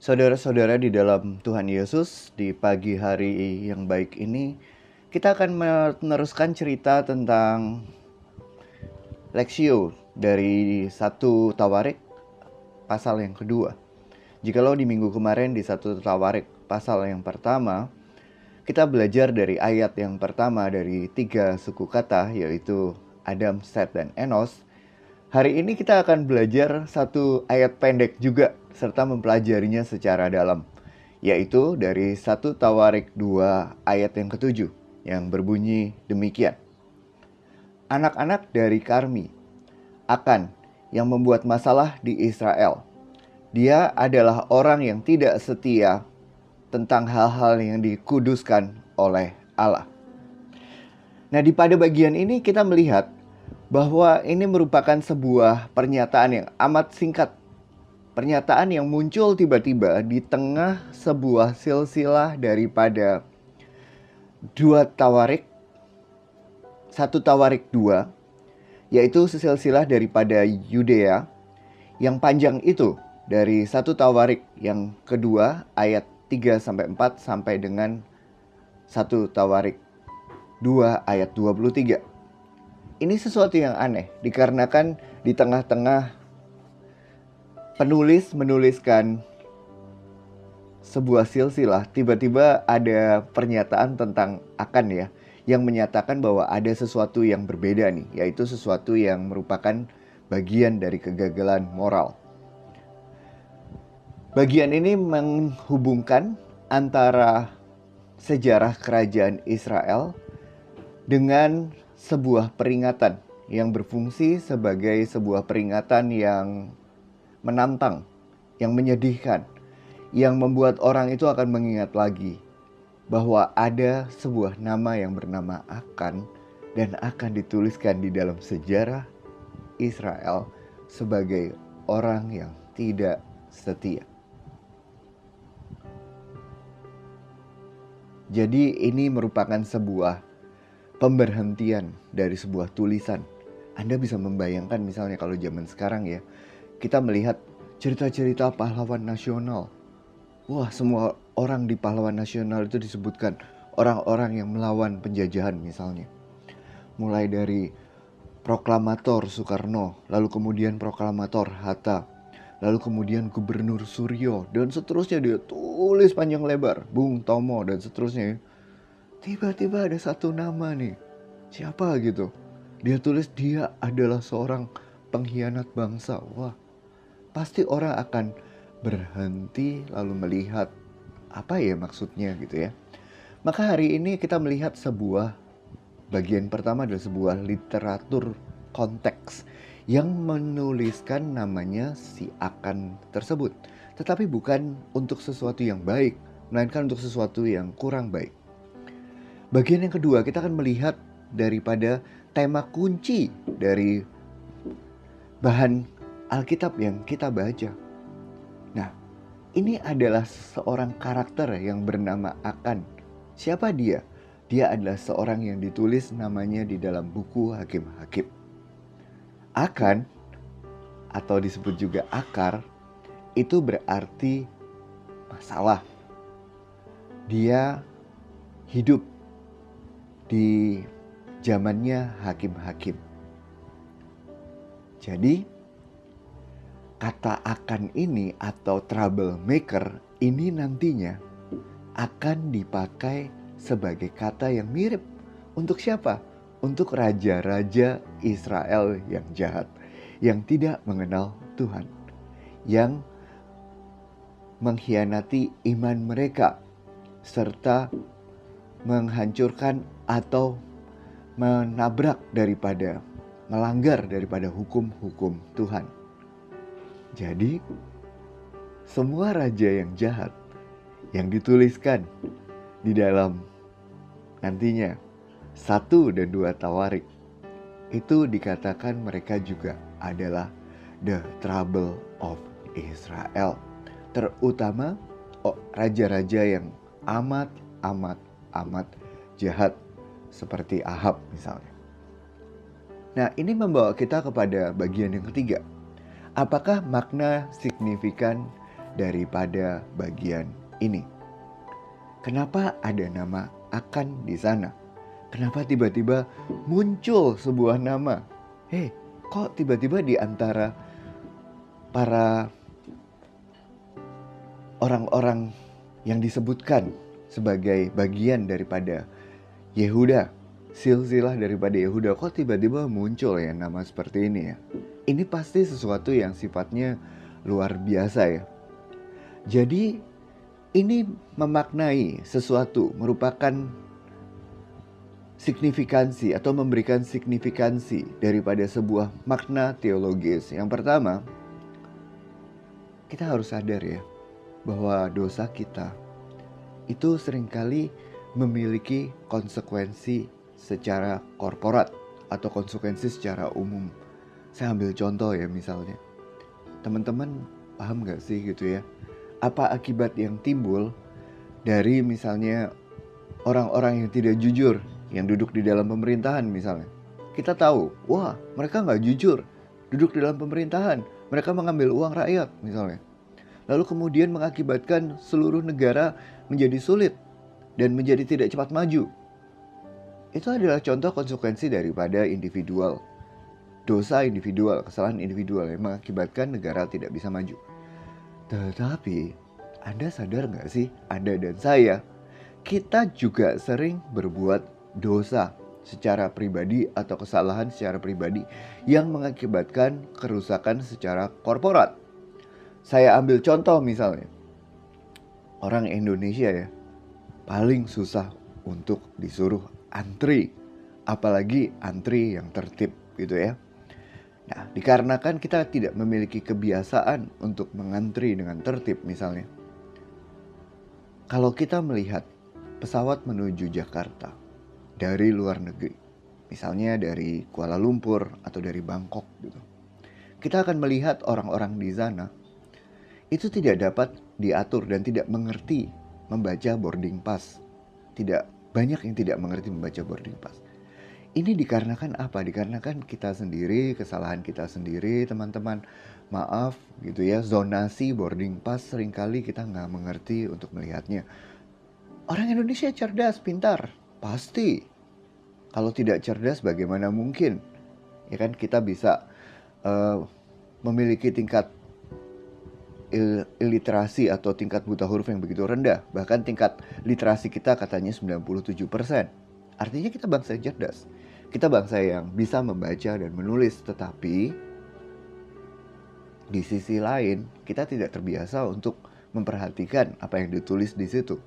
Saudara-saudara di dalam Tuhan Yesus, di pagi hari yang baik ini, kita akan meneruskan cerita tentang Lexio dari 1 Tawarik pasal yang kedua. Jikalau di minggu kemarin di 1 Tawarik pasal yang pertama, kita belajar dari ayat yang pertama dari 3 suku kata, yaitu Adam, Set, dan Enos. Hari ini kita akan belajar satu ayat pendek juga, serta mempelajarinya secara dalam, yaitu dari 1 Tawarik 2 ayat yang ketujuh, yang berbunyi demikian. Anak-anak dari Karmi, Akan, yang membuat masalah di Israel. Dia adalah orang yang tidak setia tentang hal-hal yang dikuduskan oleh Allah. Nah, di pada bagian ini kita melihat bahwa ini merupakan sebuah pernyataan yang amat singkat. Pernyataan yang muncul tiba-tiba di tengah sebuah silsilah daripada 2 Tawarik, 1 Tawarik 2, yaitu silsilah daripada Yudea yang panjang itu, dari 1 Tawarik yang kedua ayat 3-4 sampai dengan 1 Tawarik 2 ayat 23. Ini sesuatu yang aneh, dikarenakan di tengah-tengah penulis menuliskan sebuah silsilah, tiba-tiba ada pernyataan tentang Akan ya, yang menyatakan bahwa ada sesuatu yang berbeda nih, yaitu sesuatu yang merupakan bagian dari kegagalan moral. Bagian ini menghubungkan antara sejarah kerajaan Israel dengan sebuah peringatan yang berfungsi sebagai sebuah peringatan yang menantang, yang menyedihkan, yang membuat orang itu akan mengingat lagi bahwa ada sebuah nama yang bernama Akan dan akan dituliskan di dalam sejarah Israel sebagai orang yang tidak setia. Jadi ini merupakan sebuah pemberhentian dari sebuah tulisan. Anda bisa membayangkan misalnya kalau zaman sekarang ya, kita melihat cerita-cerita pahlawan nasional. Wah, semua orang di pahlawan nasional itu disebutkan orang-orang yang melawan penjajahan misalnya. Mulai dari proklamator Soekarno, lalu kemudian proklamator Hatta, lalu kemudian Gubernur Suryo, dan seterusnya dia tulis panjang lebar, Bung Tomo, dan seterusnya. Tiba-tiba ada satu nama nih, siapa gitu. Dia tulis dia adalah seorang pengkhianat bangsa. Wah, pasti orang akan berhenti lalu melihat apa ya maksudnya gitu ya. Maka hari ini kita melihat sebuah bagian pertama adalah sebuah literatur konteks yang menuliskan namanya si Akan tersebut. Tetapi bukan untuk sesuatu yang baik, melainkan untuk sesuatu yang kurang baik. Bagian yang kedua kita akan melihat daripada tema kunci dari bahan Alkitab yang kita baca. Nah, ini adalah seorang karakter yang bernama Akan. Siapa dia? Dia adalah seorang yang ditulis namanya di dalam buku Hakim-Hakim. Akan, atau disebut juga akar, itu berarti masalah. Dia hidup di zamannya hakim-hakim. Jadi kata Akan ini atau troublemaker ini nantinya akan dipakai sebagai kata yang mirip untuk siapa? Untuk raja-raja Israel yang jahat, yang tidak mengenal Tuhan, yang mengkhianati iman mereka, serta menghancurkan atau melanggar daripada hukum-hukum Tuhan. Jadi, semua raja yang jahat yang dituliskan di dalam nantinya 1 dan 2 Tawarik itu dikatakan mereka juga adalah the trouble of Israel. Terutama raja-raja yang amat jahat seperti Ahab misalnya. Nah, ini membawa kita kepada bagian yang ketiga. Apakah makna signifikan daripada bagian ini. Kenapa ada nama akan di sana? Kenapa tiba-tiba muncul sebuah nama? Kok tiba-tiba di antara para orang-orang yang disebutkan sebagai bagian daripada Yehuda, silsilah daripada Yehuda, kok tiba-tiba muncul ya nama seperti ini ya? Ini pasti sesuatu yang sifatnya luar biasa ya. Jadi ini memaknai sesuatu, merupakan signifikansi atau memberikan signifikansi daripada sebuah makna teologis. Yang pertama, kita harus sadar ya, bahwa dosa kita itu seringkali memiliki konsekuensi secara korporat atau konsekuensi secara umum. Saya ambil contoh ya, misalnya teman-teman paham gak sih gitu ya, apa akibat yang timbul dari misalnya orang-orang yang tidak jujur yang duduk di dalam pemerintahan misalnya. Kita tahu, wah mereka gak jujur, duduk di dalam pemerintahan, mereka mengambil uang rakyat misalnya. Lalu kemudian mengakibatkan seluruh negara menjadi sulit dan menjadi tidak cepat maju. Itu adalah contoh konsekuensi daripada individual. Dosa individual, kesalahan individual yang mengakibatkan negara tidak bisa maju. Tetapi Anda sadar gak sih, Anda dan saya, kita juga sering berbuat dosa secara pribadi atau kesalahan secara pribadi yang mengakibatkan kerusakan secara korporat. Saya ambil contoh misalnya, orang Indonesia ya, paling susah untuk disuruh antri, apalagi antri yang tertib gitu ya. Nah, dikarenakan kita tidak memiliki kebiasaan untuk mengantri dengan tertib misalnya. Kalau kita melihat pesawat menuju Jakarta dari luar negeri, misalnya dari Kuala Lumpur atau dari Bangkok gitu, kita akan melihat orang-orang di sana itu tidak dapat diatur dan tidak mengerti membaca boarding pass. Tidak banyak yang tidak mengerti membaca boarding pass. Ini dikarenakan apa? Dikarenakan kita sendiri, kesalahan kita sendiri teman-teman. Maaf gitu ya, zonasi boarding pass seringkali kita nggak mengerti untuk melihatnya. Orang Indonesia cerdas, pintar, pasti. Kalau tidak cerdas bagaimana mungkin? Ya kan, kita bisa memiliki tingkat illiterasi atau tingkat buta huruf yang begitu rendah. Bahkan tingkat literasi kita katanya 97%. Artinya kita bangsa yang cerdas. Kita bangsa yang bisa membaca dan menulis. Tetapi di sisi lain kita tidak terbiasa untuk memperhatikan apa yang ditulis di situ.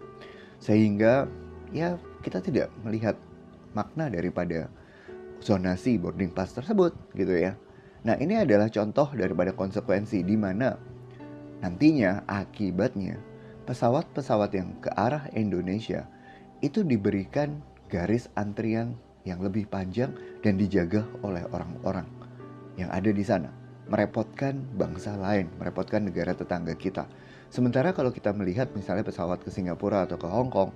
Sehingga ya kita tidak melihat makna daripada zonasi boarding pass tersebut gitu ya. Nah, ini adalah contoh daripada konsekuensi di mana nantinya akibatnya pesawat-pesawat yang ke arah Indonesia itu diberikan garis antrian yang lebih panjang dan dijaga oleh orang-orang yang ada di sana. Merepotkan bangsa lain, merepotkan negara tetangga kita. Sementara kalau kita melihat misalnya pesawat ke Singapura atau ke Hong Kong,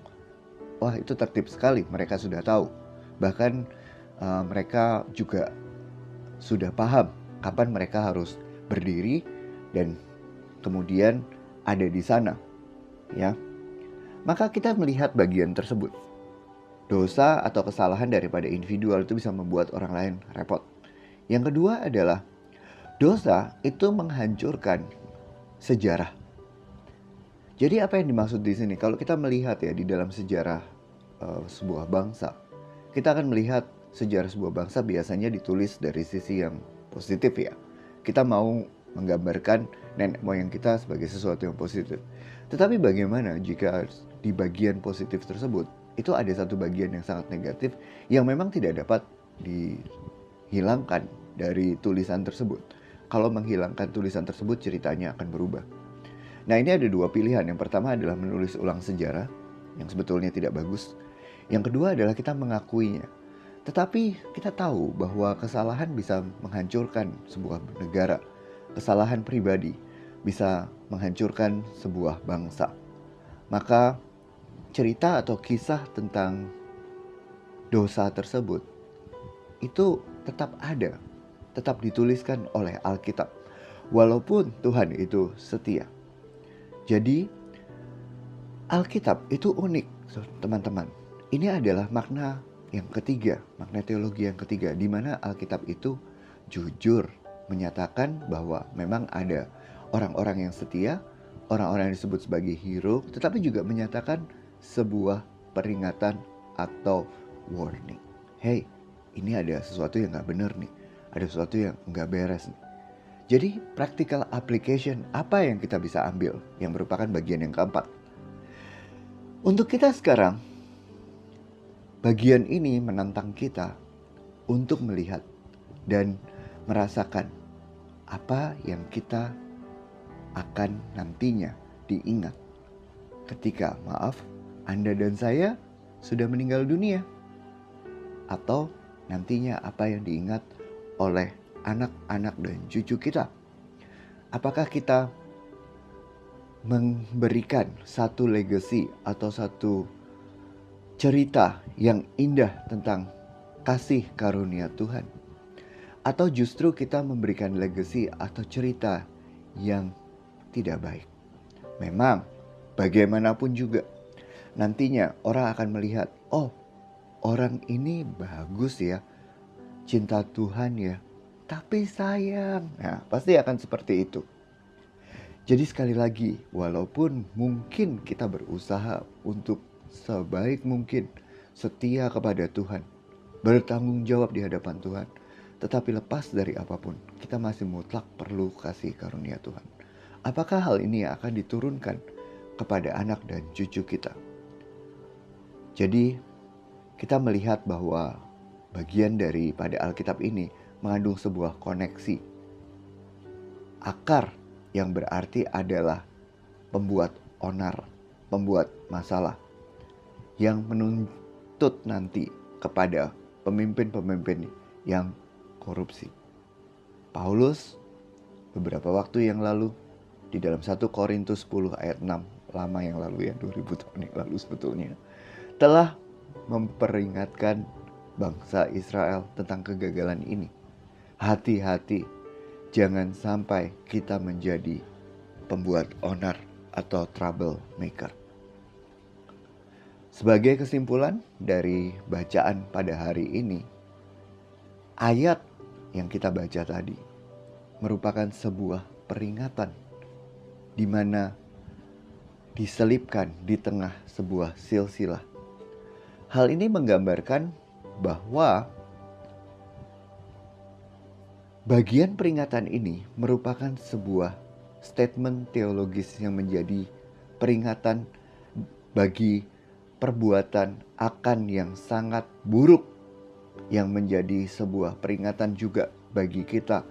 wah itu tertib sekali, mereka sudah tahu. Bahkan mereka juga sudah paham kapan mereka harus berdiri dan kemudian ada di sana, ya. Maka kita melihat bagian tersebut. Dosa atau kesalahan daripada individual itu bisa membuat orang lain repot. Yang kedua adalah dosa itu menghancurkan sejarah. Jadi apa yang dimaksud di sini? Kalau kita melihat ya di dalam sejarah sebuah bangsa, kita akan melihat sejarah sebuah bangsa biasanya ditulis dari sisi yang positif ya. Kita mau menggambarkan nenek moyang kita sebagai sesuatu yang positif. Tetapi bagaimana jika di bagian positif tersebut itu ada satu bagian yang sangat negatif yang memang tidak dapat dihilangkan dari tulisan tersebut. Kalau menghilangkan tulisan tersebut ceritanya akan berubah. Nah, ini ada dua pilihan. Yang pertama adalah menulis ulang sejarah yang sebetulnya tidak bagus. Yang kedua adalah kita mengakuinya. Tetapi kita tahu bahwa kesalahan bisa menghancurkan sebuah negara. Kesalahan pribadi bisa menghancurkan sebuah bangsa. Maka cerita atau kisah tentang dosa tersebut itu tetap ada, tetap dituliskan oleh Alkitab. Walaupun Tuhan itu setia. Jadi Alkitab itu unik, teman-teman. Ini adalah makna yang ketiga, makna teologi yang ketiga, di mana Alkitab itu jujur menyatakan bahwa memang ada orang-orang yang setia, orang-orang yang disebut sebagai hero, tetapi juga menyatakan sebuah peringatan atau warning. Hey, ini ada sesuatu yang gak benar nih, ada sesuatu yang gak beres nih. Jadi practical application apa yang kita bisa ambil yang merupakan bagian yang keempat. Untuk kita sekarang, bagian ini menantang kita untuk melihat dan merasakan apa yang kita akan nantinya diingat ketika Anda dan saya sudah meninggal dunia, atau nantinya apa yang diingat oleh anak-anak dan cucu kita. Apakah kita memberikan satu legacy atau satu cerita yang indah tentang kasih karunia Tuhan, atau justru kita memberikan legacy atau cerita yang tidak baik? Memang bagaimanapun juga nantinya orang akan melihat, oh, orang ini bagus ya, cinta Tuhan ya, tapi sayang. Nah, pasti akan seperti itu. Jadi sekali lagi, walaupun mungkin kita berusaha untuk sebaik mungkin setia kepada Tuhan, bertanggung jawab di hadapan Tuhan, tetapi lepas dari apapun, kita masih mutlak perlu kasih karunia Tuhan. Apakah hal ini akan diturunkan kepada anak dan cucu kita? Jadi kita melihat bahwa bagian daripada Alkitab ini mengandung sebuah koneksi. Akar yang berarti adalah pembuat onar, pembuat masalah, yang menuntut nanti kepada pemimpin-pemimpin yang korupsi. Paulus beberapa waktu yang lalu di dalam 1 Korintus 10 ayat 6, lama yang lalu ya, 2000 tahun yang lalu sebetulnya, telah memperingatkan bangsa Israel tentang kegagalan ini. Hati-hati, jangan sampai kita menjadi pembuat onar atau troublemaker. Sebagai kesimpulan dari bacaan pada hari ini, ayat yang kita baca tadi merupakan sebuah peringatan di mana diselipkan di tengah sebuah silsilah. Hal ini menggambarkan bahwa bagian peringatan ini merupakan sebuah statement teologis yang menjadi peringatan bagi perbuatan akan yang sangat buruk, yang menjadi sebuah peringatan juga bagi kita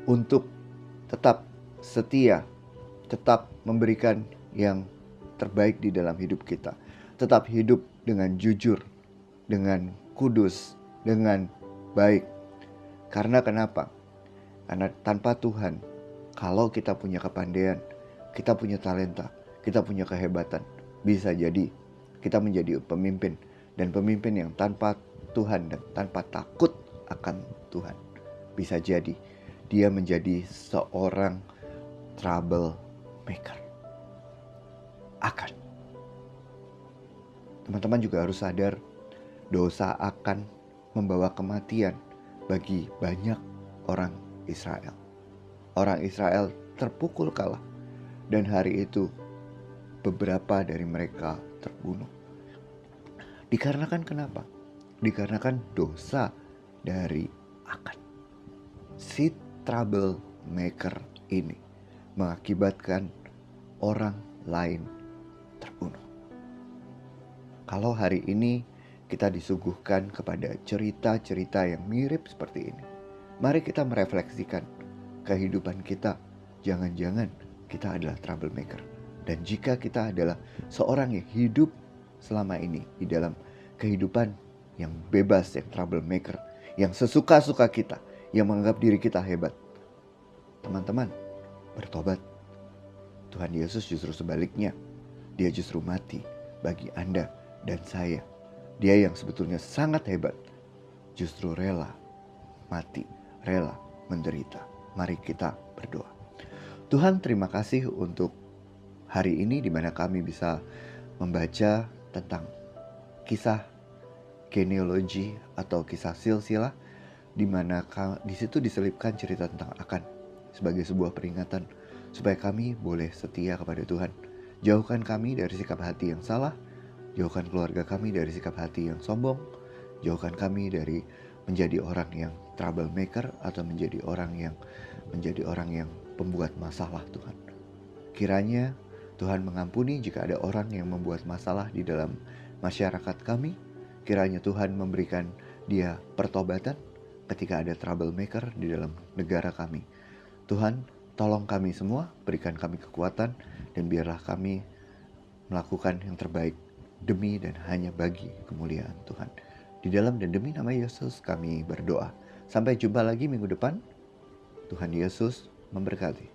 untuk tetap setia, tetap memberikan yang terbaik di dalam hidup kita, tetap hidup dengan jujur, dengan kudus, dengan baik. Karena kenapa? Karena tanpa Tuhan, kalau kita punya kepandaian, kita punya talenta, kita punya kehebatan, bisa jadi kita menjadi pemimpin, dan pemimpin yang tanpa Tuhan dan tanpa takut akan Tuhan, bisa jadi dia menjadi seorang troublemaker. Teman-teman juga harus sadar, dosa akan membawa kematian bagi banyak orang Israel. Orang Israel terpukul kalah, dan hari itu beberapa dari mereka terbunuh. Dikarenakan kenapa? Dikarenakan dosa dari Akan. Si troublemaker ini mengakibatkan orang lain terbunuh. Kalau hari ini kita disuguhkan kepada cerita-cerita yang mirip seperti ini, mari kita merefleksikan kehidupan kita. Jangan-jangan kita adalah troublemaker. Dan jika kita adalah seorang yang hidup selama ini di dalam kehidupan yang bebas, yang troublemaker, yang sesuka-suka kita, yang menganggap diri kita hebat, teman-teman, bertobat. Tuhan Yesus justru sebaliknya, dia justru mati bagi Anda dan saya. Dia yang sebetulnya sangat hebat, justru rela mati, rela menderita. Mari kita berdoa. Tuhan, terima kasih untuk hari ini di mana kami bisa membaca tentang kisah genealogi atau kisah silsilah, di mana di situ diselipkan cerita tentang Akan sebagai sebuah peringatan supaya kami boleh setia kepada Tuhan. Jauhkan kami dari sikap hati yang salah, jauhkan keluarga kami dari sikap hati yang sombong, jauhkan kami dari menjadi orang yang troublemaker atau menjadi orang yang pembuat masalah, Tuhan. Kiranya Tuhan mengampuni jika ada orang yang membuat masalah di dalam masyarakat kami. Kiranya Tuhan memberikan dia pertobatan ketika ada troublemaker di dalam negara kami. Tuhan, tolong kami semua, berikan kami kekuatan, dan biarlah kami melakukan yang terbaik demi dan hanya bagi kemuliaan Tuhan. Di dalam dan demi nama Yesus kami berdoa. Sampai jumpa lagi minggu depan. Tuhan Yesus memberkati.